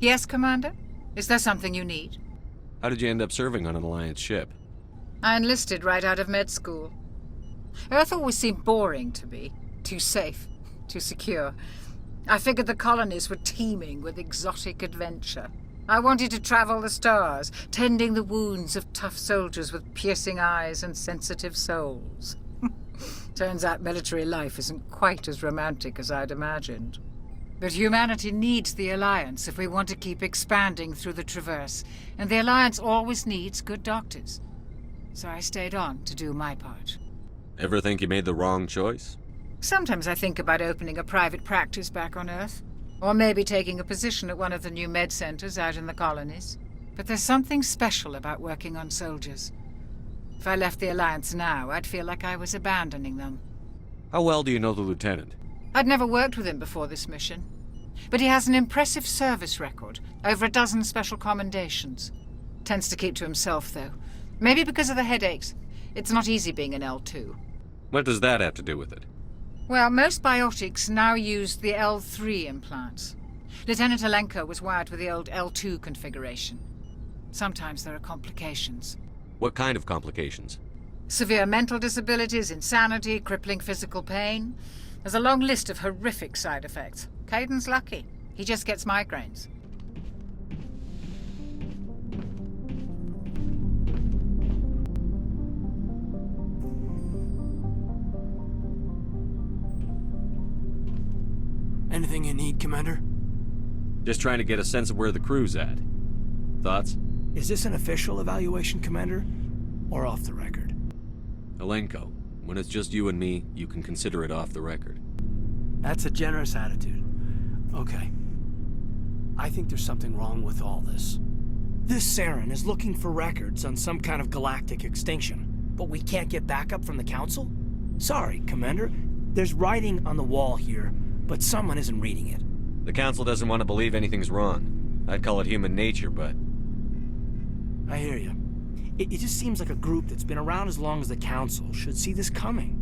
Yes, Commander? Is there something you need? How did you end up serving on an Alliance ship? I enlisted right out of med school. Earth always seemed boring to me. Too safe, too secure. I figured the colonies were teeming with exotic adventure. I wanted to travel the stars, tending the wounds of tough soldiers with piercing eyes and sensitive souls. Turns out military life isn't quite as romantic as I'd imagined. But humanity needs the Alliance if we want to keep expanding through the Traverse, and the Alliance always needs good doctors. So I stayed on to do my part. Ever think you made the wrong choice? Sometimes I think about opening a private practice back on Earth, or maybe taking a position at one of the new med centers out in the colonies. But there's something special about working on soldiers. If I left the Alliance now, I'd feel like I was abandoning them. How well do you know the Lieutenant? I'd never worked with him before this mission. But he has an impressive service record, over a dozen special commendations. Tends to keep to himself, though. Maybe because of the headaches. It's not easy being an L2. What does that have to do with it? Well, most biotics now use the L3 implants. Lieutenant Alenko was wired with the old L2 configuration. Sometimes there are complications. What kind of complications? Severe mental disabilities, insanity, crippling physical pain. There's a long list of horrific side effects. Caden's lucky. He just gets migraines. Anything you need, Commander? Just trying to get a sense of where the crew's at. Thoughts? Is this an official evaluation, Commander? Or off the record? Alenko, when it's just you and me, you can consider it off the record. That's a generous attitude. Okay. I think there's something wrong with all this. This Saren is looking for records on some kind of galactic extinction, but we can't get backup from the Council? Sorry, Commander. There's writing on the wall here, but someone isn't reading it. The Council doesn't want to believe anything's wrong. I'd call it human nature, but... I hear you. It just seems like a group that's been around as long as the Council should see this coming.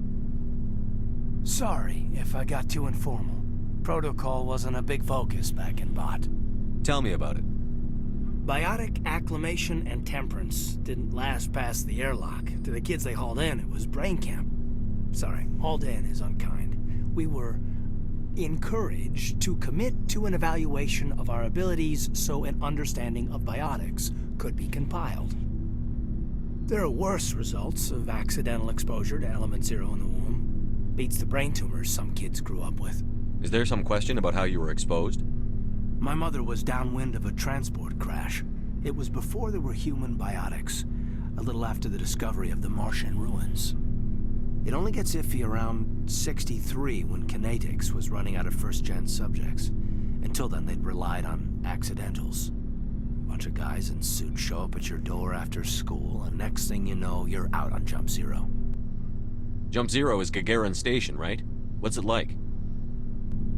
Sorry if I got too informal. Protocol wasn't a big focus back in Bot. Tell me about it. Biotic acclimation and temperance didn't last past the airlock. To the kids they hauled in, it was brain camp. Sorry, hauled in is unkind. We were encouraged to commit to an evaluation of our abilities so an understanding of biotics could be compiled. There are worse results of accidental exposure to Element Zero in the womb. Beats the brain tumors some kids grew up with. Is there some question about how you were exposed? My mother was downwind of a transport crash. It was before there were human biotics, a little after the discovery of the Martian ruins. It only gets iffy around 63 when Kinetics was running out of first-gen subjects. Until then, they'd relied on accidentals. Bunch of guys in suits show up at your door after school, and next thing you know, you're out on Jump Zero. Jump Zero is Gagarin Station, right? What's it like?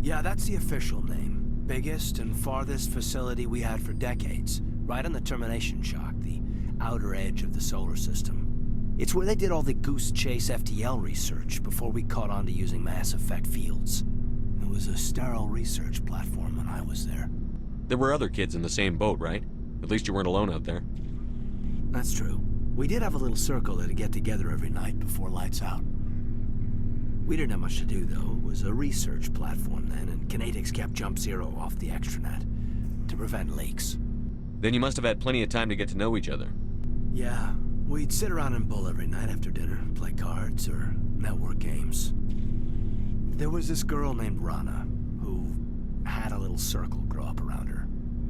Yeah, that's the official name. Biggest and farthest facility we had for decades. Right on the termination shock, the outer edge of the solar system. It's where they did all the Goose Chase FTL research before we caught on to using mass effect fields. It was a sterile research platform when I was there. There were other kids in the same boat, right? At least you weren't alone out there. That's true. We did have a little circle that'd get together every night before lights out. We didn't have much to do, though. It was a research platform then, and Kinetics kept Jump Zero off the extranet to prevent leaks. Then you must have had plenty of time to get to know each other. Yeah, we'd sit around and bull every night after dinner, play cards or network games. There was this girl named Rana, who had a little circle grow up around her.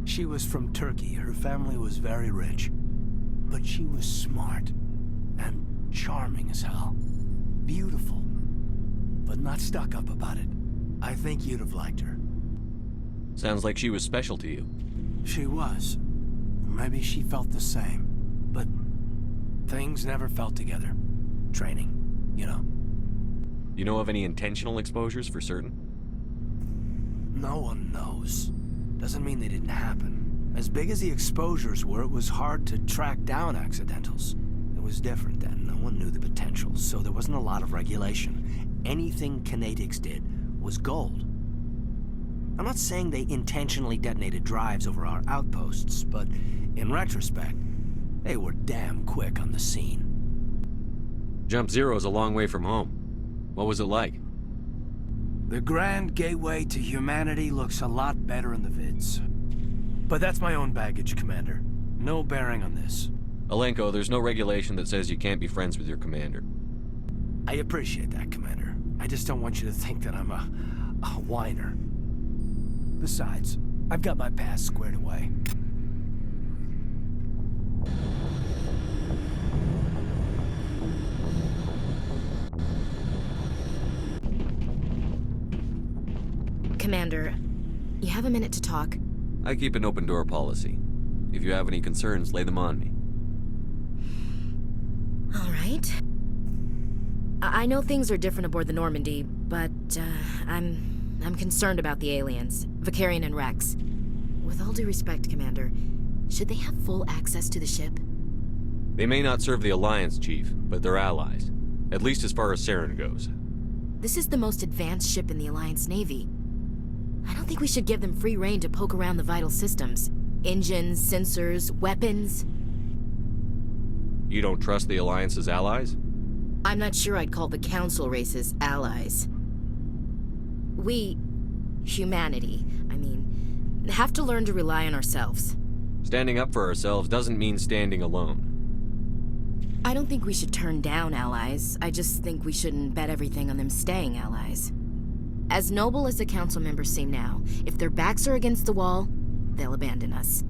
She was from Turkey. Her family was very rich. But she was smart and charming as hell. Beautiful, but not stuck up about it. I think you'd have liked her. Sounds like she was special to you. She was. Maybe she felt the same. But things never felt together. Training, you know. You know of any intentional exposures for certain? No one knows. Doesn't mean they didn't happen. As big as the exposures were, it was hard to track down accidentals. It was different then. No one knew the potential, so there wasn't a lot of regulation. Anything Kinetics did was gold. I'm not saying they intentionally detonated drives over our outposts, but in retrospect, they were damn quick on the scene. Jump Zero is a long way from home. What was it like? The grand gateway to humanity looks a lot better in the vids. But that's my own baggage, Commander. No bearing on this. Alenko, there's no regulation that says you can't be friends with your commander. I appreciate that, Commander. I just don't want you to think that I'm a whiner. Besides, I've got my past squared away. Commander, you have a minute to talk? I keep an open door policy. If you have any concerns, lay them on me. All right. I know things are different aboard the Normandy, but I'm concerned about the aliens, Vicarian and Rex. With all due respect, Commander, should they have full access to the ship? They may not serve the Alliance, Chief, but they're allies. At least as far as Saren goes. This is the most advanced ship in the Alliance Navy. I don't think we should give them free rein to poke around the vital systems. Engines, sensors, weapons. You don't trust the Alliance's allies? I'm not sure I'd call the Council races allies. We, humanity, have to learn to rely on ourselves. Standing up for ourselves doesn't mean standing alone. I don't think we should turn down allies. I just think we shouldn't bet everything on them staying allies. As noble as the Council members seem now, if their backs are against the wall, they'll abandon us.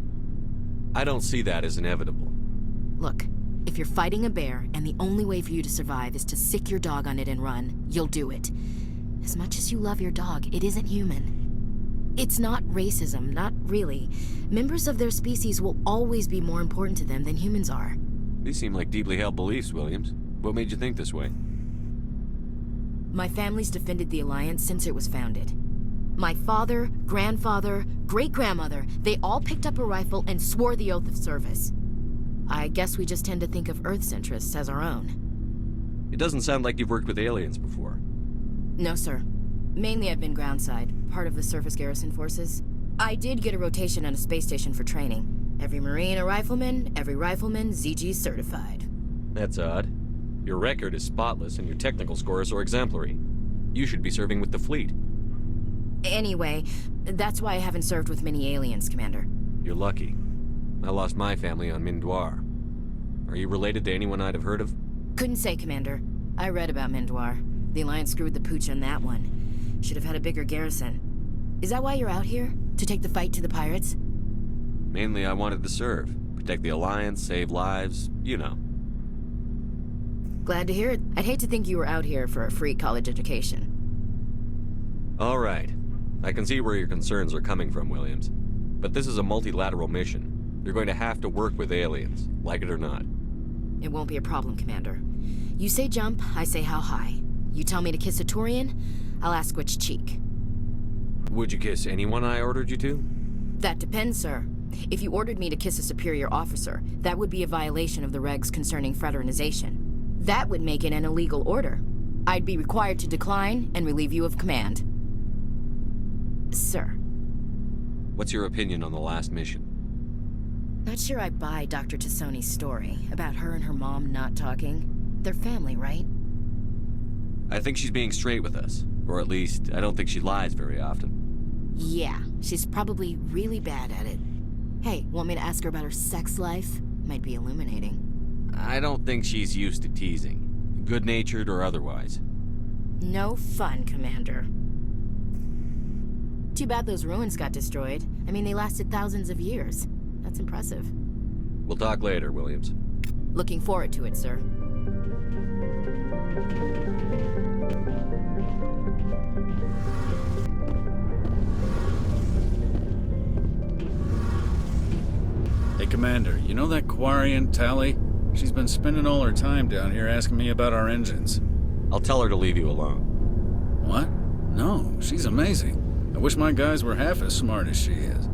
I don't see that as inevitable. Look, if you're fighting a bear and the only way for you to survive is to sick your dog on it and run, you'll do it. As much as you love your dog, it isn't human. It's not racism, not really. Members of their species will always be more important to them than humans are. These seem like deeply held beliefs, Williams. What made you think this way? My family's defended the Alliance since it was founded. My father, grandfather, great-grandmother, they all picked up a rifle and swore the oath of service. I guess we just tend to think of Earth's interests as our own. It doesn't sound like you've worked with aliens before. No, sir. Mainly I've been groundside, part of the surface garrison forces. I did get a rotation on a space station for training. Every Marine a rifleman, every rifleman ZG certified. That's odd. Your record is spotless and your technical scores are exemplary. You should be serving with the fleet. Anyway, that's why I haven't served with many aliens, Commander. You're lucky. I lost my family on Mindoir. Are you related to anyone I'd have heard of? Couldn't say, Commander. I read about Mindoir. The Alliance screwed the pooch on that one. Should have had a bigger garrison. Is that why you're out here? To take the fight to the pirates? Mainly I wanted to serve. Protect the Alliance, save lives, you know. Glad to hear it. I'd hate to think you were out here for a free college education. All right. I can see where your concerns are coming from, Williams. But this is a multilateral mission. You're going to have to work with aliens, like it or not. It won't be a problem, Commander. You say jump, I say how high. You tell me to kiss a Turian, I'll ask which cheek. Would you kiss anyone I ordered you to? That depends, sir. If you ordered me to kiss a superior officer, that would be a violation of the regs concerning fraternization. That would make it an illegal order. I'd be required to decline and relieve you of command. Sir. What's your opinion on the last mission? Not sure I buy Dr. T'Soni's story about her and her mom not talking. They're family, right? I think she's being straight with us. Or at least, I don't think she lies very often. Yeah, she's probably really bad at it. Hey, want me to ask her about her sex life? Might be illuminating. I don't think she's used to teasing. Good-natured or otherwise. No fun, Commander. Too bad those ruins got destroyed. I mean, they lasted thousands of years. That's impressive. We'll talk later, Williams. Looking forward to it, sir. Hey, Commander, you know that Quarian, Tally? She's been spending all her time down here asking me about our engines. I'll tell her to leave you alone. What? No, she's amazing. I wish my guys were half as smart as she is.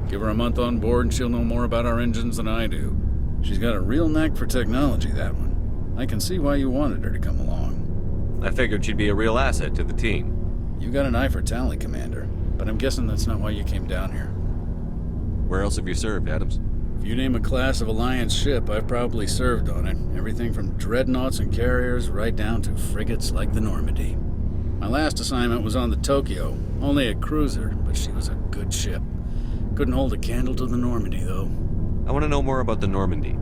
Give her a month on board and she'll know more about our engines than I do. She's got a real knack for technology, that one. I can see why you wanted her to come along. I figured she'd be a real asset to the team. You got an eye for Tally, Commander. but I'm guessing that's not why you came down here. Where else have you served, Adams? If you name a class of Alliance ship, I've probably served on it. Everything from dreadnoughts and carriers right down to frigates like the Normandy. My last assignment was on the Tokyo, only a cruiser, but she was a good ship. Couldn't hold a candle to the Normandy, though. I want to know more about the Normandy.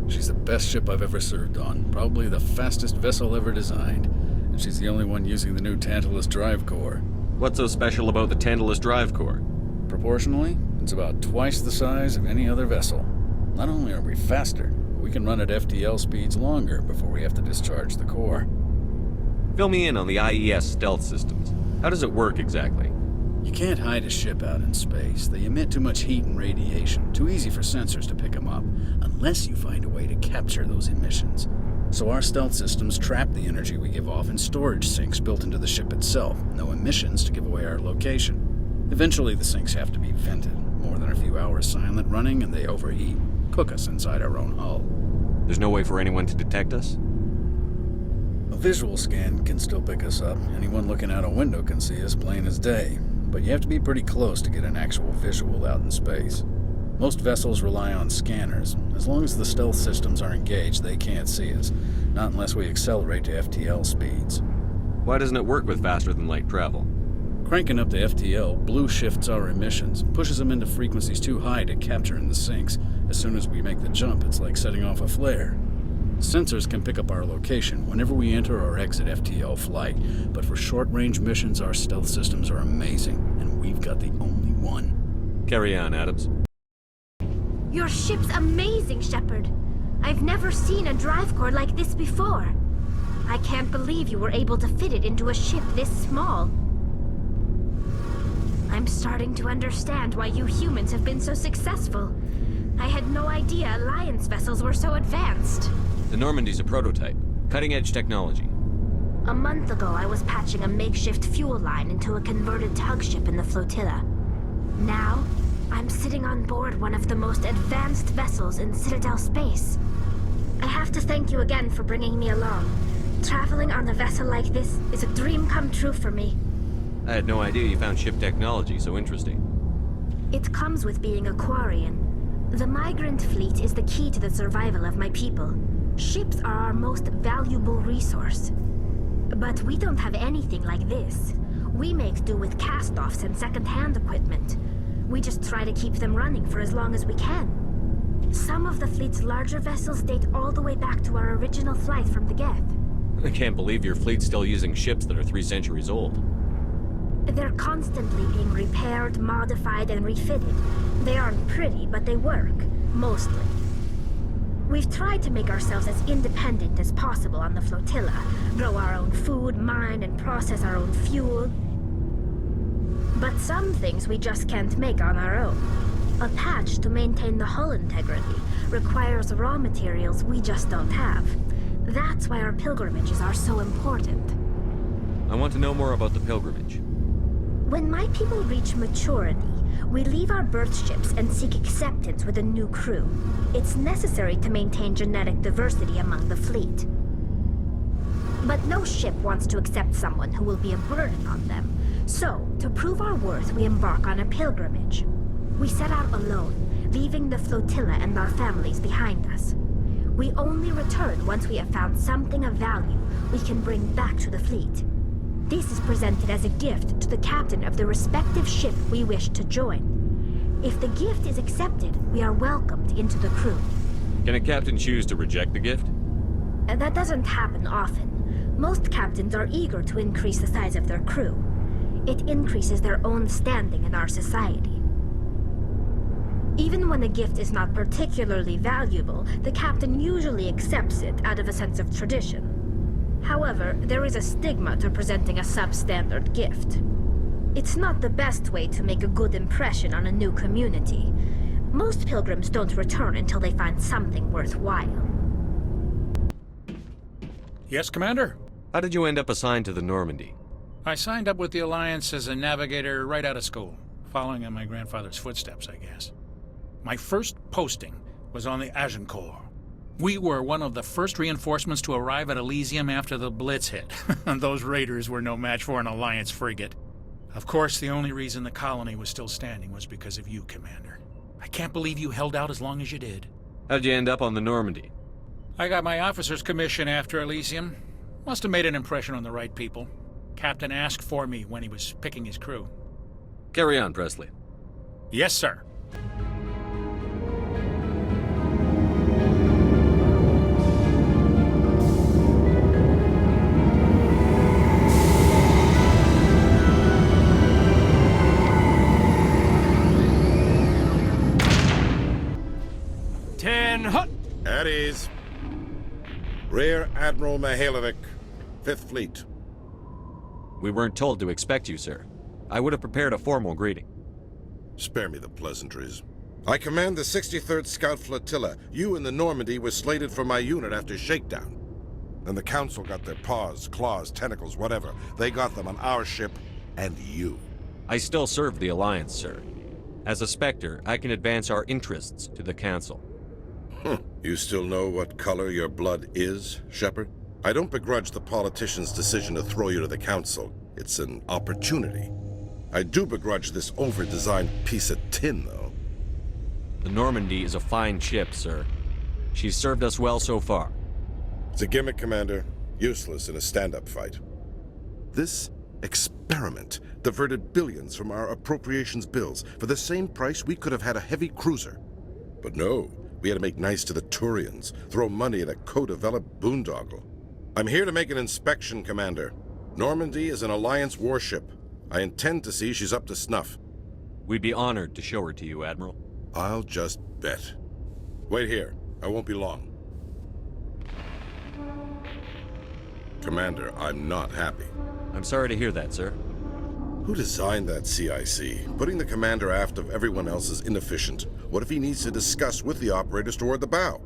She's the best ship I've ever served on, probably the fastest vessel ever designed, and she's the only one using the new Tantalus drive core. What's so special about the Tantalus drive core? Proportionally, it's about twice the size of any other vessel. Not only are we faster, we can run at FTL speeds longer before we have to discharge the core. Fill me in on the IES stealth systems. How does it work exactly? You can't hide a ship out in space. They emit too much heat and radiation, too easy for sensors to pick them up, unless you find a way to capture those emissions. So our stealth systems trap the energy we give off in storage sinks built into the ship itself. No emissions to give away our location. Eventually the sinks have to be vented. More than a few hours silent running and they overheat. Cook us inside our own hull. There's no way for anyone to detect us? A visual scan can still pick us up. Anyone looking out a window can see us plain as day. But you have to be pretty close to get an actual visual out in space. Most vessels rely on scanners. As long as the stealth systems are engaged, they can't see us. Not unless we accelerate to FTL speeds. Why doesn't it work with faster-than-light travel? Cranking up to FTL blue shifts our emissions, pushes them into frequencies too high to capture in the sinks. As soon as we make the jump, it's like setting off a flare. Sensors can pick up our location whenever we enter or exit FTL flight, but for short-range missions, our stealth systems are amazing, and we've got the only one. Carry on, Adams. Your ship's amazing, Shepard. I've never seen a drive core like this before. I can't believe you were able to fit it into a ship this small. I'm starting to understand why you humans have been so successful. I had no idea Alliance vessels were so advanced. The Normandy's a prototype. Cutting-edge technology. A month ago, I was patching a makeshift fuel line into a converted tug ship in the flotilla. Now, I'm sitting on board one of the most advanced vessels in Citadel space. I have to thank you again for bringing me along. Traveling on a vessel like this is a dream come true for me. I had no idea you found ship technology so interesting. It comes with being a Quarian. The migrant fleet is the key to the survival of my people. Ships are our most valuable resource. But we don't have anything like this. We make do with cast-offs and second-hand equipment. We just try to keep them running for as long as we can. Some of the fleet's larger vessels date all the way back to our original flight from the Geth. I can't believe your fleet's still using ships that are 3 centuries old. They're constantly being repaired, modified, and refitted. They aren't pretty, but they work. Mostly. We've tried to make ourselves as independent as possible on the flotilla. Grow our own food, mine, and process our own fuel. But some things we just can't make on our own. A patch to maintain the hull integrity requires raw materials we just don't have. That's why our pilgrimages are so important. I want to know more about the pilgrimage. When my people reach maturity, we leave our birth ships and seek acceptance with a new crew. It's necessary to maintain genetic diversity among the fleet. But no ship wants to accept someone who will be a burden on them. So, to prove our worth, we embark on a pilgrimage. We set out alone, leaving the flotilla and our families behind us. We only return once we have found something of value we can bring back to the fleet. This is presented as a gift to the captain of the respective ship we wish to join. If the gift is accepted, we are welcomed into the crew. Can a captain choose to reject the gift? That doesn't happen often. Most captains are eager to increase the size of their crew. It increases their own standing in our society. Even when a gift is not particularly valuable, the captain usually accepts it out of a sense of tradition. However, there is a stigma to presenting a substandard gift. It's not the best way to make a good impression on a new community. Most pilgrims don't return until they find something worthwhile. Yes, Commander? How did you end up assigned to the Normandy? I signed up with the Alliance as a navigator right out of school, following in my grandfather's footsteps, I guess. My first posting was on the Agincourt. We were one of the first reinforcements to arrive at Elysium after the Blitz hit. Those raiders were no match for an Alliance frigate. Of course, the only reason the colony was still standing was because of you, Commander. I can't believe you held out as long as you did. How'd you end up on the Normandy? I got my officer's commission after Elysium. Must have made an impression on the right people. Captain asked for me when he was picking his crew. Carry on, Presley. Yes, sir. At ease. Rear Admiral Mihailovic, 5th Fleet. We weren't told to expect you, sir. I would have prepared a formal greeting. Spare me the pleasantries. I command the 63rd Scout Flotilla. You and the Normandy were slated for my unit after shakedown. Then the Council got their paws, claws, tentacles, whatever. They got them on our ship, and you. I still serve the Alliance, sir. As a Spectre, I can advance our interests to the Council. You still know what color your blood is, Shepard? I don't begrudge the politician's decision to throw you to the Council. It's an opportunity. I do begrudge this over-designed piece of tin, though. The Normandy is a fine ship, sir. She's served us well so far. It's a gimmick, Commander. Useless in a stand-up fight. This experiment diverted billions from our appropriations bills. For the same price, we could have had a heavy cruiser. But no. We had to make nice to the Turians, throw money at a co-developed boondoggle. I'm here to make an inspection, Commander. Normandy is an Alliance warship. I intend to see she's up to snuff. We'd be honored to show her to you, Admiral. I'll just bet. Wait here. I won't be long. Commander, I'm not happy. I'm sorry to hear that, sir. Who designed that CIC? Putting the commander aft of everyone else is inefficient. What if he needs to discuss with the operators toward the bow?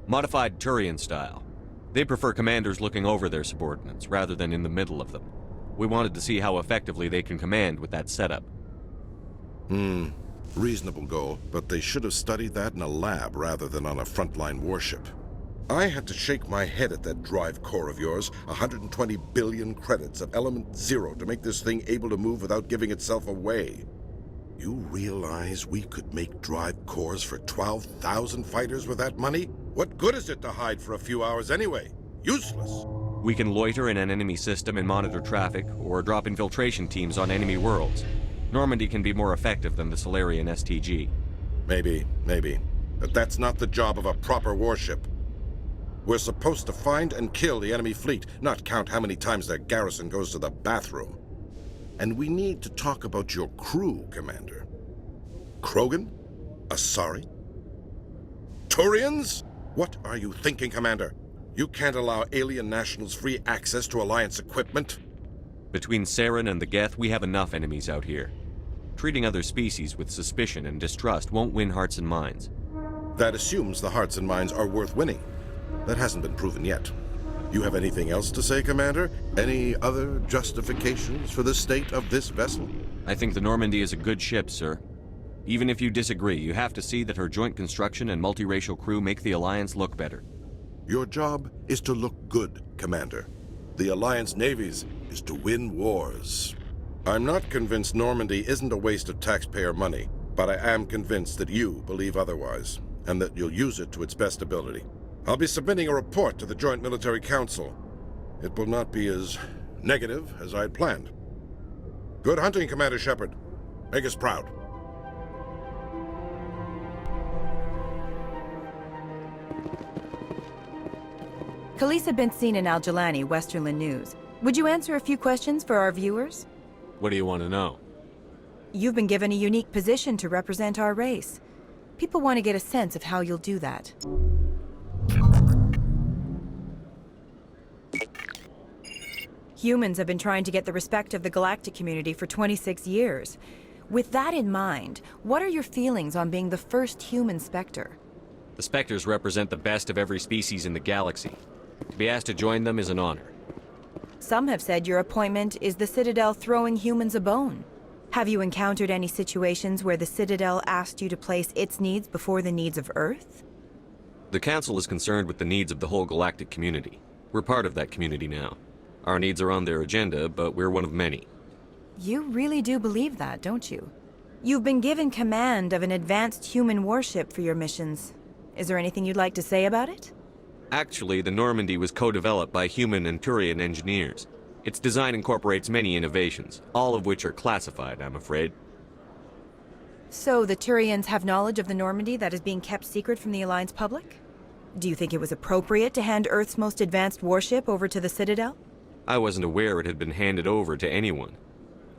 Modified Turian style. They prefer commanders looking over their subordinates, rather than in the middle of them. We wanted to see how effectively they can command with that setup. Reasonable goal, but they should have studied that in a lab rather than on a frontline warship. I had to shake my head at that drive core of yours. 120 billion credits of element 0 to make this thing able to move without giving itself away. You realize we could make drive cores for 12,000 fighters with that money? What good is it to hide for a few hours anyway? Useless. We can loiter in an enemy system and monitor traffic, or drop infiltration teams on enemy worlds. Normandy can be more effective than the Solarian STG. Maybe. But that's not the job of a proper warship. We're supposed to find and kill the enemy fleet, not count how many times their garrison goes to the bathroom. And we need to talk about your crew, Commander. Krogan? Asari? Turians? What are you thinking, Commander? You can't allow alien nationals free access to Alliance equipment? Between Saren and the Geth, we have enough enemies out here. Treating other species with suspicion and distrust won't win hearts and minds. That assumes the hearts and minds are worth winning. That hasn't been proven yet. You have anything else to say, Commander? Any other justifications for the state of this vessel? I think the Normandy is a good ship, sir. Even if you disagree, you have to see that her joint construction and multiracial crew make the Alliance look better. Your job is to look good, Commander. The Alliance navies is to win wars. I'm not convinced Normandy isn't a waste of taxpayer money, but I am convinced that you believe otherwise, and that you'll use it to its best ability. I'll be submitting a report to the Joint Military Council. It will not be as negative as I had planned. Good hunting, Commander Shepard. Make us proud. Khaleesa bint Sina Al-Jalani, Westerland News. Would you answer a few questions for our viewers? What do you want to know? You've been given a unique position to represent our race. People want to get a sense of how you'll do that. Humans have been trying to get the respect of the galactic community for 26 years. With that in mind, what are your feelings on being the first human Spectre? The Spectres represent the best of every species in the galaxy. To be asked to join them is an honor. Some have said your appointment is the Citadel throwing humans a bone. Have you encountered any situations where the Citadel asked you to place its needs before the needs of Earth? The Council is concerned with the needs of the whole galactic community. We're part of that community now. Our needs are on their agenda, but we're one of many. You really do believe that, don't you? You've been given command of an advanced human warship for your missions. Is there anything you'd like to say about it? Actually, the Normandy was co-developed by human and Turian engineers. Its design incorporates many innovations, all of which are classified, I'm afraid. So the Turians have knowledge of the Normandy that is being kept secret from the Alliance public? Do you think it was appropriate to hand Earth's most advanced warship over to the Citadel? I wasn't aware it had been handed over to anyone.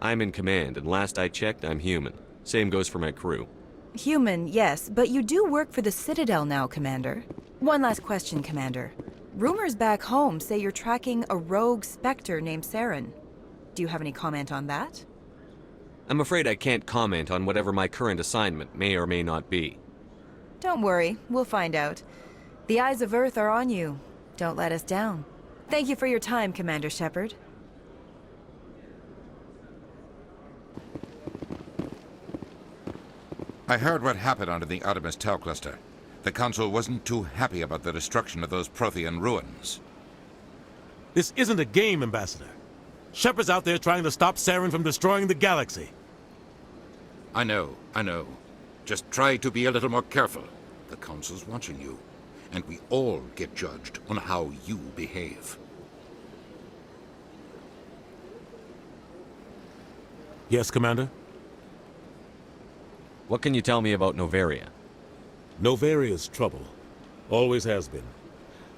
I'm in command, and last I checked, I'm human. Same goes for my crew. Human, yes, but you do work for the Citadel now, Commander. One last question, Commander. Rumors back home say you're tracking a rogue Spectre named Saren. Do you have any comment on that? I'm afraid I can't comment on whatever my current assignment may or may not be. Don't worry, we'll find out. The eyes of Earth are on you. Don't let us down. Thank you for your time, Commander Shepard. I heard what happened under the Artemis Tau cluster. The Council wasn't too happy about the destruction of those Prothean ruins. This isn't a game, Ambassador. Shepard's out there trying to stop Saren from destroying the galaxy. I know. Just try to be a little more careful. The Council's watching you, and we all get judged on how you behave. Yes, Commander? What can you tell me about Novaria? Novaria's trouble. Always has been.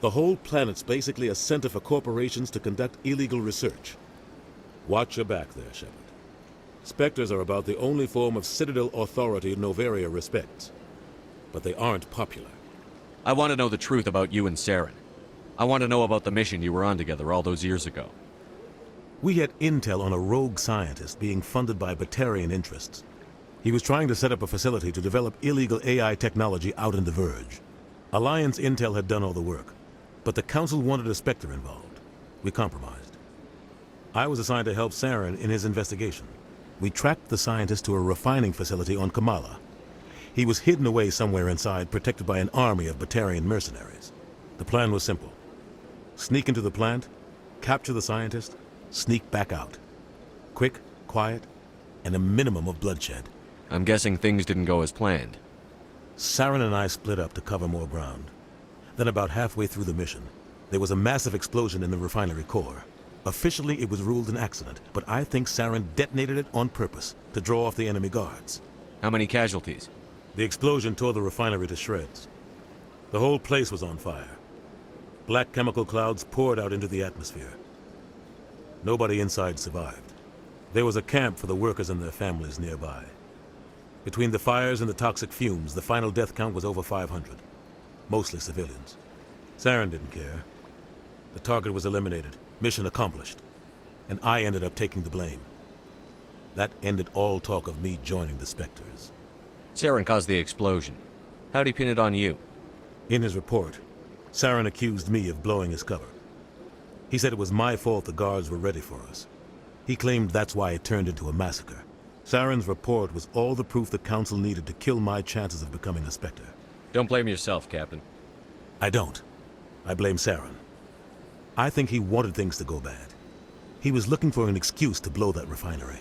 The whole planet's basically a center for corporations to conduct illegal research. Watch your back there, Shepard. Spectres are about the only form of Citadel authority Novaria respects. But they aren't popular. I want to know the truth about you and Saren. I want to know about the mission you were on together all those years ago. We had intel on a rogue scientist being funded by Batarian interests. He was trying to set up a facility to develop illegal AI technology out in the Verge. Alliance intel had done all the work, but the Council wanted a Spectre involved. We compromised. I was assigned to help Saren in his investigation. We tracked the scientist to a refining facility on Kamala. He was hidden away somewhere inside, protected by an army of Batarian mercenaries. The plan was simple. Sneak into the plant, capture the scientist, sneak back out. Quick, quiet, and a minimum of bloodshed. I'm guessing things didn't go as planned. Saren and I split up to cover more ground. Then about halfway through the mission, there was a massive explosion in the refinery core. Officially, it was ruled an accident, but I think Saren detonated it on purpose to draw off the enemy guards. How many casualties? The explosion tore the refinery to shreds. The whole place was on fire. Black chemical clouds poured out into the atmosphere. Nobody inside survived. There was a camp for the workers and their families nearby. Between the fires and the toxic fumes, the final death count was over 500. Mostly civilians. Saren didn't care. The target was eliminated. Mission accomplished. And I ended up taking the blame. That ended all talk of me joining the Spectres. Saren caused the explosion. How'd he pin it on you? In his report, Saren accused me of blowing his cover. He said it was my fault the guards were ready for us. He claimed that's why it turned into a massacre. Saren's report was all the proof the Council needed to kill my chances of becoming a Spectre. Don't blame yourself, Captain. I don't. I blame Saren. I think he wanted things to go bad. He was looking for an excuse to blow that refinery.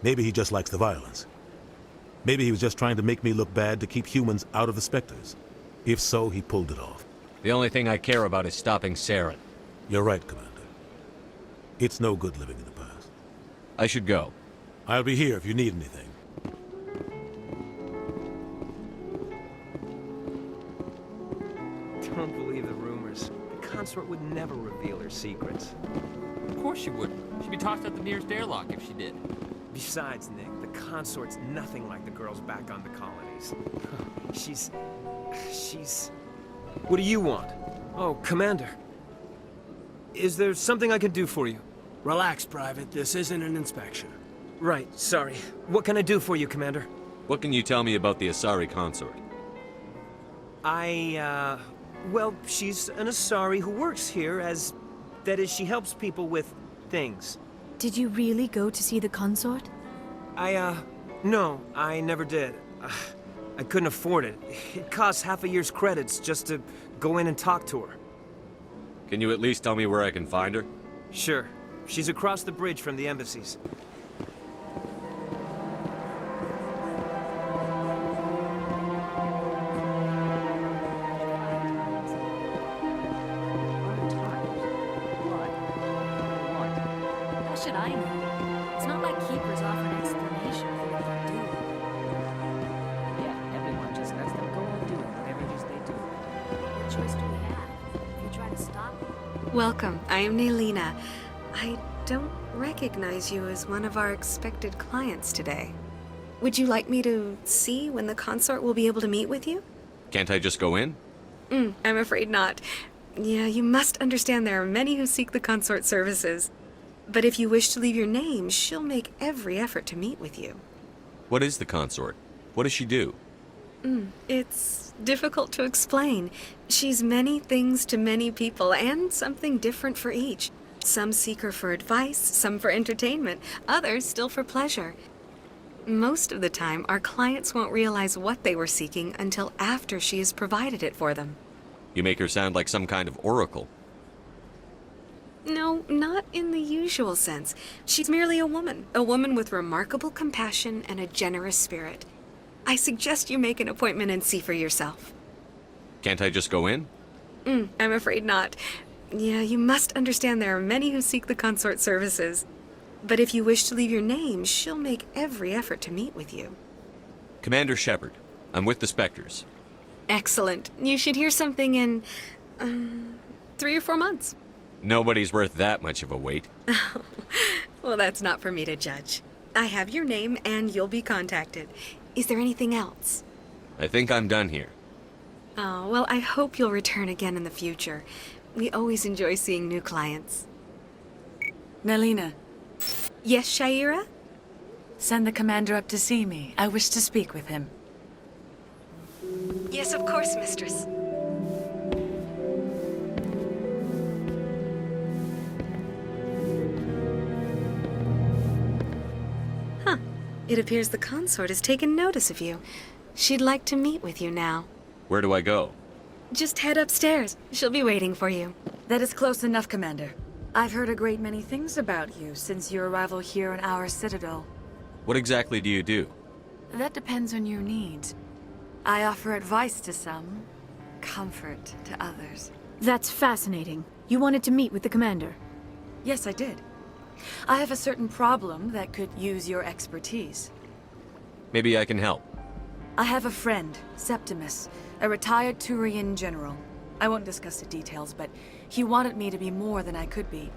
Maybe he just likes the violence. Maybe he was just trying to make me look bad to keep humans out of the Spectres. If so, he pulled it off. The only thing I care about is stopping Saren. You're right, Commander. It's no good living in the past. I should go. I'll be here if you need anything. Don't believe the rumors. The consort would never reveal her secrets. Of course she wouldn't. She'd be tossed out the nearest airlock if she did. Besides, Nick, the consort's nothing like the girls back on the colonies. She's... What do you want? Oh, Commander. Is there something I can do for you? Relax, Private. This isn't an inspection. Right, sorry. What can I do for you, Commander? What can you tell me about the Asari consort? Well, she's an Asari who works here as... That is, she helps people with things. Did you really go to see the consort? No, I never did. I couldn't afford it. It costs half a year's credits just to go in and talk to her. Can you at least tell me where I can find her? Sure. She's across the bridge from the embassies. should I know? It's not like keepers offer an explanation for what they're doing. Yeah, everyone just lets them go on doing whatever it is they do. What choice do we have? If we try to stop them? Welcome, I am Nelina. I don't recognize you as one of our expected clients today. Would you like me to see when the consort will be able to meet with you? Can't I just go in? I'm afraid not. Yeah, you must understand there are many who seek the consort services. But if you wish to leave your name, she'll make every effort to meet with you. What is the consort? What does she do? It's difficult to explain. She's many things to many people, and something different for each. Some seek her for advice, some for entertainment, others still for pleasure. Most of the time, our clients won't realize what they were seeking until after she has provided it for them. You make her sound like some kind of oracle. No, not in the usual sense. She's merely a woman with remarkable compassion and a generous spirit. I suggest you make an appointment and see for yourself. Can't I just go in? I'm afraid not. Yeah, you must understand there are many who seek the consort services. But if you wish to leave your name, she'll make every effort to meet with you. Commander Shepard. I'm with the Spectres. Excellent. You should hear something in 3 or 4 months. Nobody's worth that much of a wait. Well, that's not for me to judge. I have your name and you'll be contacted. Is there anything else? I think I'm done here. Oh, well, I hope you'll return again in the future. We always enjoy seeing new clients. Nelina, Yes, Shaira? send the commander up to see me. I wish to speak with him. Yes, of course, mistress. It appears the consort has taken notice of you. She'd like to meet with you now. Where do I go? Just head upstairs. She'll be waiting for you. That is close enough, Commander. I've heard a great many things about you since your arrival here in our Citadel. What exactly do you do? That depends on your needs. I offer advice to some, comfort to others. That's fascinating. You wanted to meet with the commander. Yes, I did. I have a certain problem that could use your expertise. Maybe I can help. I have a friend, Septimus, a retired Turian general. I won't discuss the details, but he wanted me to be more than I could be.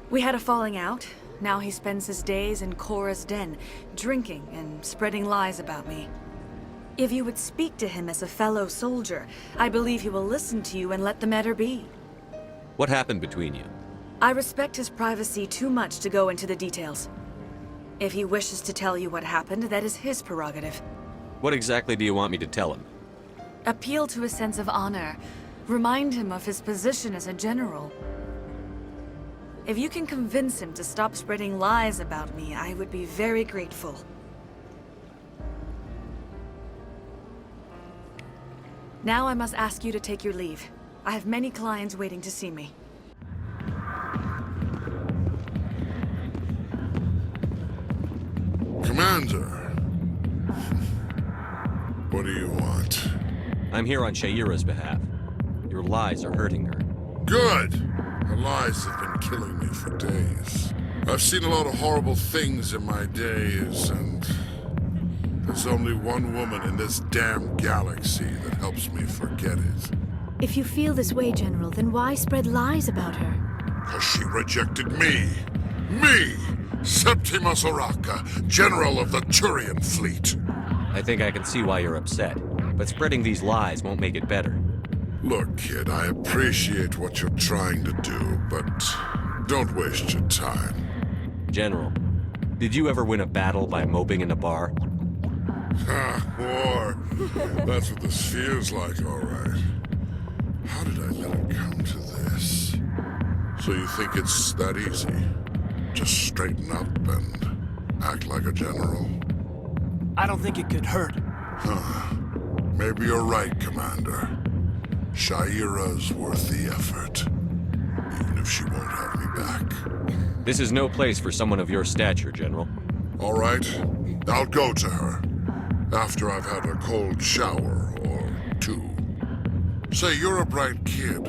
We had a falling out. Now he spends his days in Cora's den, drinking and spreading lies about me. If you would speak to him as a fellow soldier, I believe he will listen to you and let the matter be. What happened between you? I respect his privacy too much to go into the details. If he wishes to tell you what happened, that is his prerogative. What exactly do you want me to tell him? Appeal to his sense of honor. Remind him of his position as a general. If you can convince him to stop spreading lies about me, I would be very grateful. Now I must ask you to take your leave. I have many clients waiting to see me. Commander! What do you want? I'm here on Shaira's behalf. Your lies are hurting her. Good! Her lies have been killing me for days. I've seen a lot of horrible things in my days, and there's only one woman in this damn galaxy that helps me forget it. If you feel this way, General, then why spread lies about her? Because she rejected me! Me! Septimus Oraka, General of the Turian Fleet! I think I can see why you're upset, but spreading these lies won't make it better. Look, kid, I appreciate what you're trying to do, but don't waste your time. General, did you ever win a battle by moping in a bar? Ha, war. That's what this feels like, all right. How did I let it come to this? So you think it's that easy? Just straighten up and act like a general? I don't think it could hurt. Huh. Maybe you're right, Commander. Shaira's worth the effort, even if she won't have me back. This is no place for someone of your stature, General. All right, I'll go to her, after I've had a cold shower or two. Say, you're a bright kid.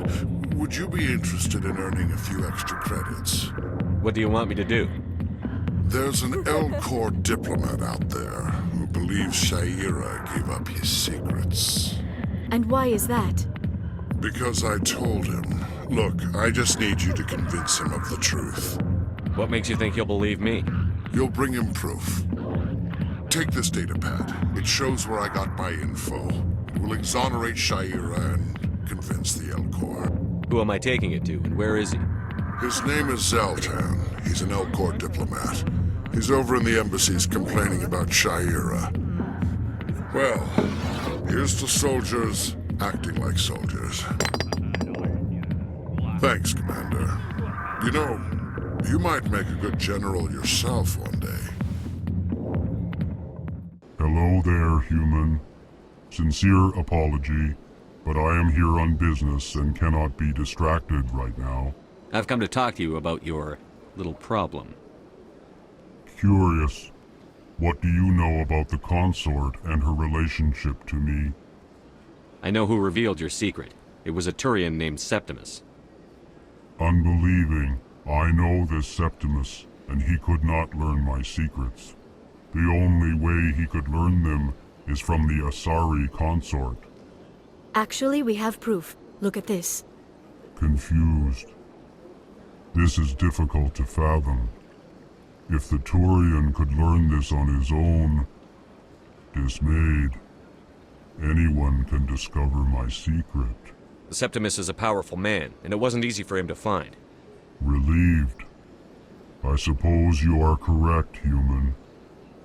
Would you be interested in earning a few extra credits? What do you want me to do? There's an Elcor diplomat out there who believes Sha'ira gave up his secrets. And why is that? Because I told him. Look, I just need you to convince him of the truth. What makes you think he'll believe me? You'll bring him proof. Take this datapad. It shows where I got my info. It will exonerate Sha'ira and convince the Elcor. Who am I taking it to, and where is he? His name is Zoltan. He's an Elcor diplomat. He's over in the embassies complaining about Sha'ira. Well, here's to soldiers acting like soldiers. Thanks, Commander. You know, you might make a good general yourself one day. Hello there, human. Sincere apology, but I am here on business and cannot be distracted right now. I've come to talk to you about your little problem. Curious. What do you know about the consort and her relationship to me? I know who revealed your secret. It was a Turian named Septimus. Unbelieving. I know this Septimus, and he could not learn my secrets. The only way he could learn them is from the Asari consort. Actually, we have proof. Look at this. Confused. This is difficult to fathom. If the Turian could learn this on his own, dismayed, anyone can discover my secret. Septimus is a powerful man, and it wasn't easy for him to find. Relieved. I suppose you are correct, human.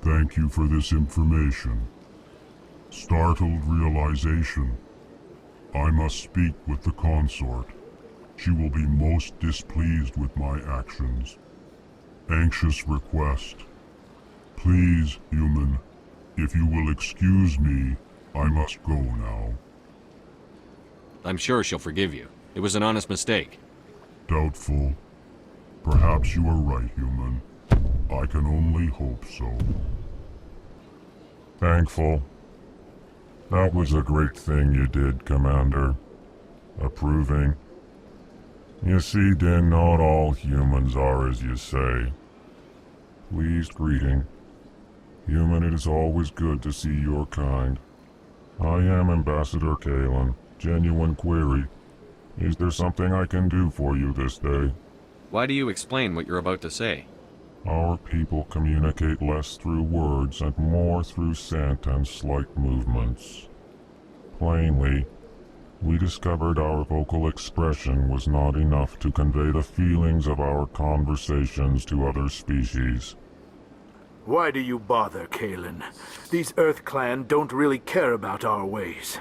Thank you for this information. Startled realization. I must speak with the consort. She will be most displeased with my actions. Anxious request. Please, human, if you will excuse me, I must go now. I'm sure she'll forgive you. It was an honest mistake. Doubtful. Perhaps you are right, human. I can only hope so. Thankful. That was a great thing you did, Commander. Approving. You see, Din, not all humans are as you say. Pleased greeting. Human, it is always good to see your kind. I am Ambassador Kalen. Genuine query. Is there something I can do for you this day? Why do you explain what you're about to say? Our people communicate less through words and more through scent and slight movements. Plainly, we discovered our vocal expression was not enough to convey the feelings of our conversations to other species. Why do you bother, Kalen? These Earth Clan don't really care about our ways.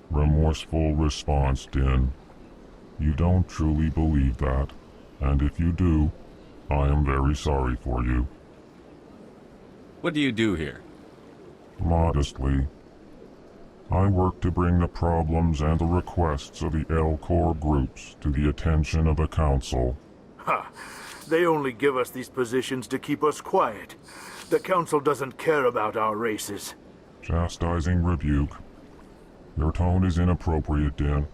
Remorseful response, Din. You don't truly believe that, and if you do, I am very sorry for you. What do you do here? Modestly. I work to bring the problems and the requests of the Elcor groups to the attention of the Council. Ha! They only give us these positions to keep us quiet. The Council doesn't care about our races. Chastising rebuke. Your tone is inappropriate, Din.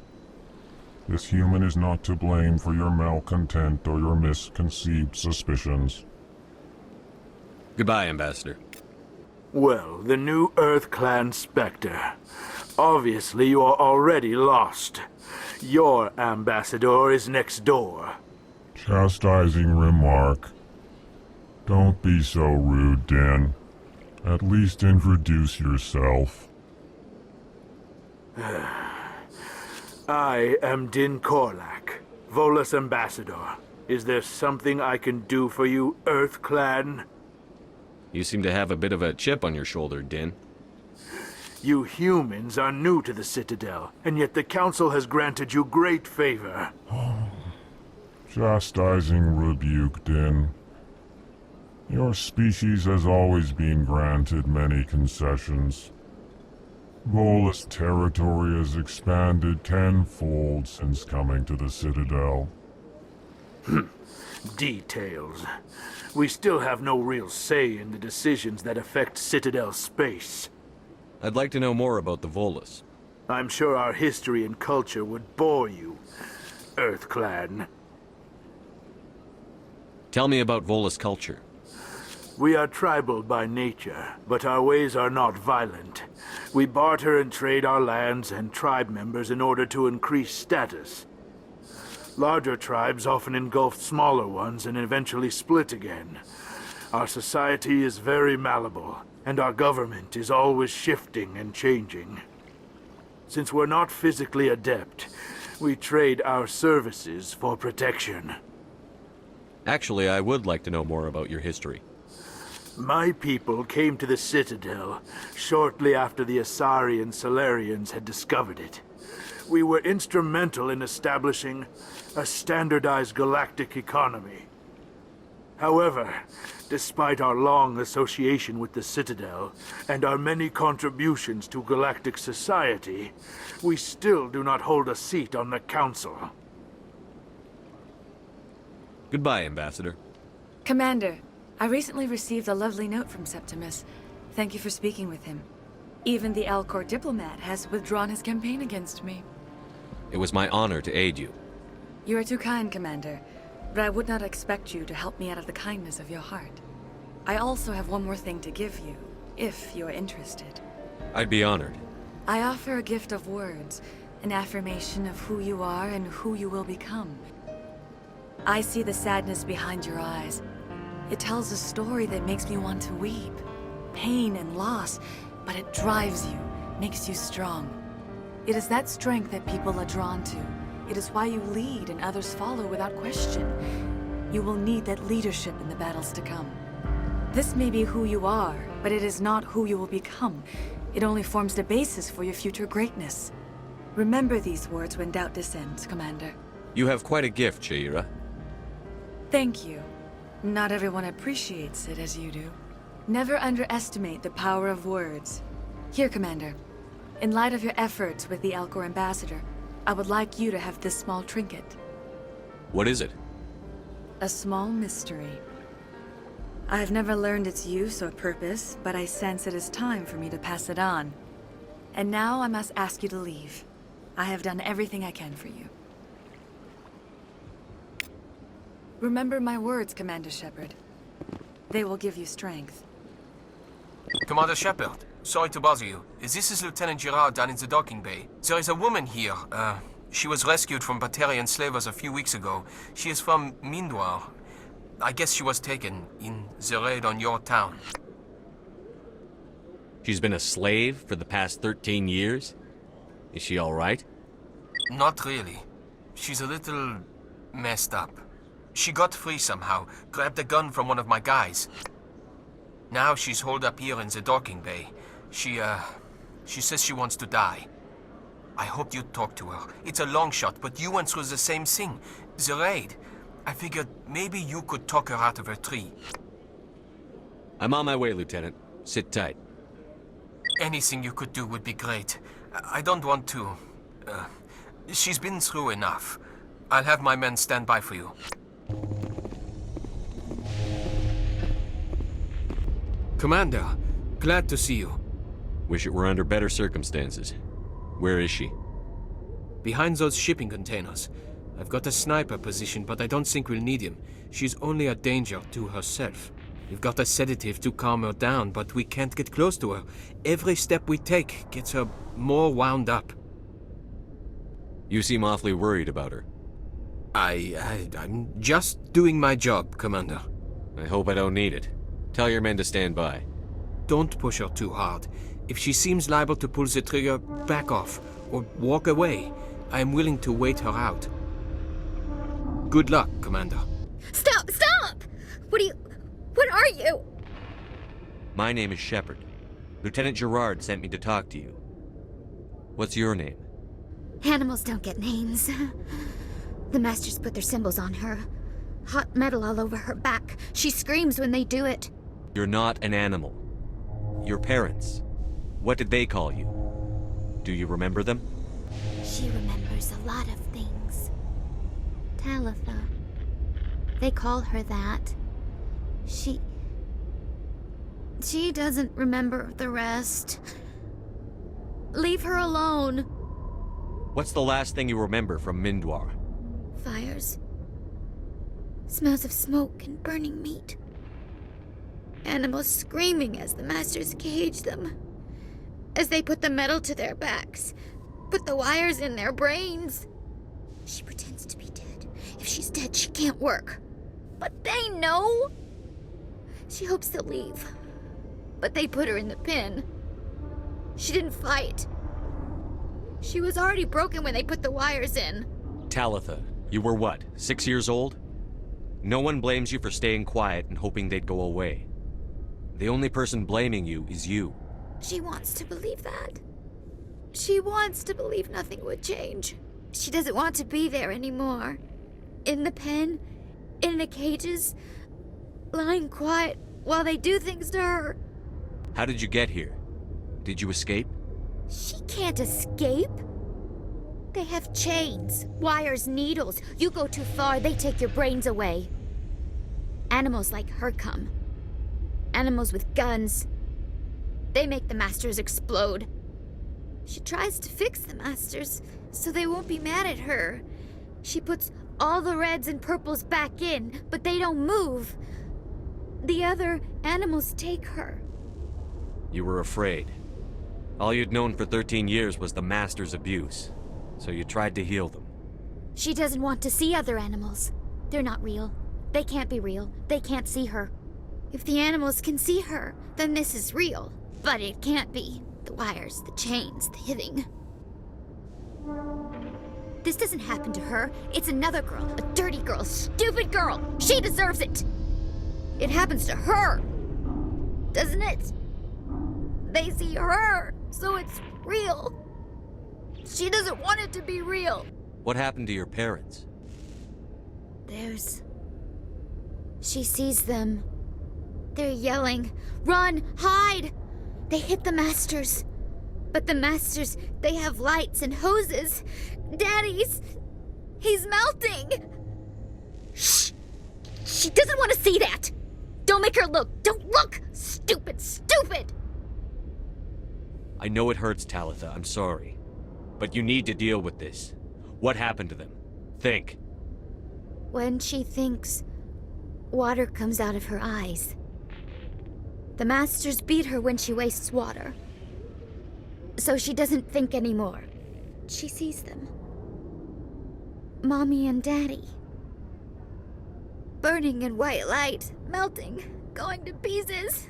This human is not to blame for your malcontent or your misconceived suspicions. Goodbye, Ambassador. Well, the new Earth Clan Spectre. Obviously, you are already lost. Your ambassador is next door. Chastising remark. Don't be so rude, Din. At least introduce yourself. I am Din Korlak, Volus Ambassador. Is there something I can do for you, Earth Clan? You seem to have a bit of a chip on your shoulder, Din. You humans are new to the Citadel, and yet the Council has granted you great favor. Chastising rebuke, Din. Your species has always been granted many concessions. Volus territory has expanded tenfold since coming to the Citadel. Details. We still have no real say in the decisions that affect Citadel space. I'd like to know more about the Volus. I'm sure our history and culture would bore you, Earth Clan. Tell me about Volus culture. We are tribal by nature, but our ways are not violent. We barter and trade our lands and tribe members in order to increase status. Larger tribes often engulf smaller ones and eventually split again. Our society is very malleable, and our government is always shifting and changing. Since we're not physically adept, we trade our services for protection. Actually, I would like to know more about your history. My people came to the Citadel shortly after the Asari and Salarians had discovered it. We were instrumental in establishing a standardized galactic economy. However, despite our long association with the Citadel and our many contributions to galactic society, we still do not hold a seat on the Council. Goodbye, Ambassador. Commander, I recently received a lovely note from Septimus. Thank you for speaking with him. Even the Alcor diplomat has withdrawn his campaign against me. It was my honor to aid you. You are too kind, Commander, but I would not expect you to help me out of the kindness of your heart. I also have one more thing to give you, if you are interested. I'd be honored. I offer a gift of words, an affirmation of who you are and who you will become. I see the sadness behind your eyes. It tells a story that makes me want to weep. Pain and loss, but it drives you, makes you strong. It is that strength that people are drawn to. It is why you lead and others follow without question. You will need that leadership in the battles to come. This may be who you are, but it is not who you will become. It only forms the basis for your future greatness. Remember these words when doubt descends, Commander. You have quite a gift, Sha'ira. Thank you. Not everyone appreciates it as you do. Never underestimate the power of words. Here, Commander. In light of your efforts with the Alcor Ambassador, I would like you to have this small trinket. What is it? A small mystery. I have never learned its use or purpose, but I sense it is time for me to pass it on. And now I must ask you to leave. I have done everything I can for you. Remember my words, Commander Shepard. They will give you strength. Commander Shepard, sorry to bother you. This is Lieutenant Girard down in the docking bay. There is a woman here. She was rescued from Batarian slavers a few weeks ago. She is from Mindwar. I guess she was taken in the raid on your town. She's been a slave for the past 13 years? Is she all right? Not really. She's a little messed up. She got free somehow, grabbed a gun from one of my guys. Now she's holed up here in the docking bay. She says she wants to die. I hoped you'd talk to her. It's a long shot, but you went through the same thing. The raid. I figured maybe you could talk her out of her tree. I'm on my way, Lieutenant. Sit tight. Anything you could do would be great. I don't want to... she's been through enough. I'll have my men stand by for you. Commander, glad to see you. Wish it were under better circumstances. Where is she? Behind those shipping containers. I've got a sniper position, but I don't think we'll need him. She's only a danger to herself. We've got a sedative to calm her down, but we can't get close to her. Every step we take gets her more wound up. You seem awfully worried about her. I'm just doing my job, Commander. I hope I don't need it. Tell your men to stand by. Don't push her too hard. If she seems liable to pull the trigger, back off, or walk away. I am willing to wait her out. Good luck, Commander. Stop! Stop! What are you? My name is Shepard. Lieutenant Girard sent me to talk to you. What's your name? Animals don't get names. The Masters put their symbols on her. Hot metal all over her back. She screams when they do it. You're not an animal. Your parents. What did they call you? Do you remember them? She remembers a lot of things. Talitha. They call her that. She doesn't remember the rest. Leave her alone. What's the last thing you remember from Mindwar? Fires. Smells of smoke and burning meat. Animals screaming as the masters cage them. As they put the metal to their backs, put the wires in their brains. She pretends to be dead. If she's dead, she can't work. But they know. She hopes they'll leave. But they put her in the pen. She didn't fight. She was already broken when they put the wires in. Talitha, you were what, 6 years old? No one blames you for staying quiet and hoping they'd go away. The only person blaming you is you. She wants to believe that. She wants to believe nothing would change. She doesn't want to be there anymore. In the pen, in the cages, lying quiet while they do things to her. How did you get here? Did you escape? She can't escape. They have chains, wires, needles. You go too far, they take your brains away. Animals like her come. Animals with guns. They make the masters explode. She tries to fix the masters so they won't be mad at her. She puts all the reds and purples back in, but they don't move. The other animals take her. You were afraid. All you'd known for 13 years was the Master's abuse, so you tried to heal them. She doesn't want to see other animals. They're not real. They can't be real. They can't see her. If the animals can see her, then this is real. But it can't be. The wires, the chains, the hitting. This doesn't happen to her. It's another girl, a dirty girl, stupid girl. She deserves it. It happens to her, doesn't it? They see her, so it's real. She doesn't want it to be real. What happened to your parents? She sees them. They're yelling, "Run! Hide!" They hit the masters. But the masters, they have lights and hoses. Daddy's... he's melting! Shh! She doesn't want to see that! Don't make her look! Don't look! Stupid, stupid! I know it hurts, Talitha, I'm sorry. But you need to deal with this. What happened to them? Think. When she thinks, water comes out of her eyes. The masters beat her when she wastes water. So she doesn't think anymore. She sees them. Mommy and Daddy. Burning in white light, melting, going to pieces.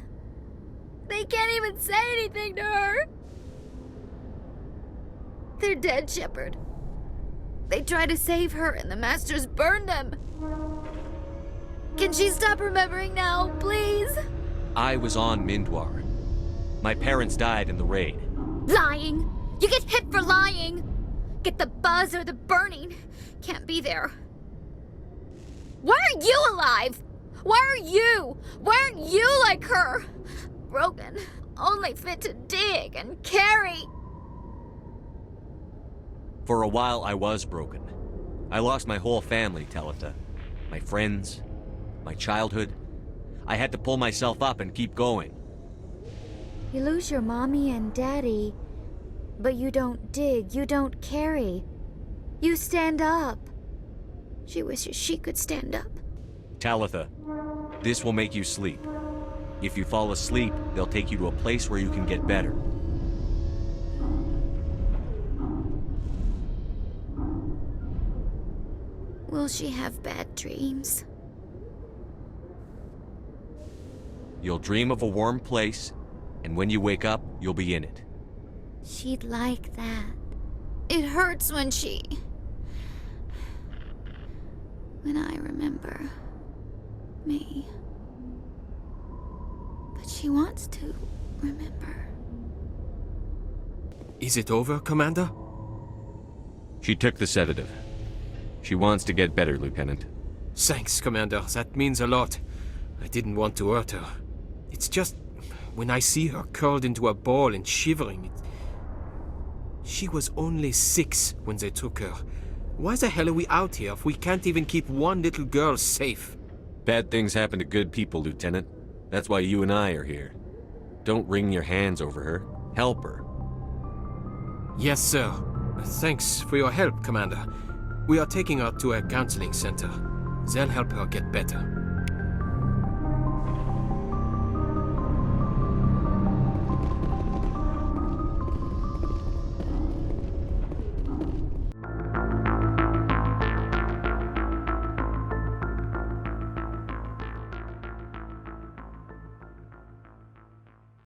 They can't even say anything to her. They're dead, Shepard. They try to save her and the masters burn them. Can she stop remembering now, please? I was on Mindwar. My parents died in the raid. Lying! You get hit for lying! Get the buzz or the burning. Can't be there. Why are you alive? Why are you? Why aren't you like her? Broken, only fit to dig and carry. For a while, I was broken. I lost my whole family, Talitha. My friends, my childhood. I had to pull myself up and keep going. You lose your mommy and daddy, but you don't dig, you don't carry. You stand up. She wishes she could stand up. Talitha, this will make you sleep. If you fall asleep, they'll take you to a place where you can get better. Will she have bad dreams? You'll dream of a warm place, and when you wake up, you'll be in it. She'd like that. It hurts when I remember me. But she wants to remember. Is it over, Commander? She took the sedative. She wants to get better, Lieutenant. Thanks, Commander. That means a lot. I didn't want to hurt her. It's just... when I see her curled into a ball and shivering... She was only 6 when they took her. Why the hell are we out here if we can't even keep one little girl safe? Bad things happen to good people, Lieutenant. That's why you and I are here. Don't wring your hands over her. Help her. Yes, sir. Thanks for your help, Commander. We are taking her to a counseling center. They'll help her get better.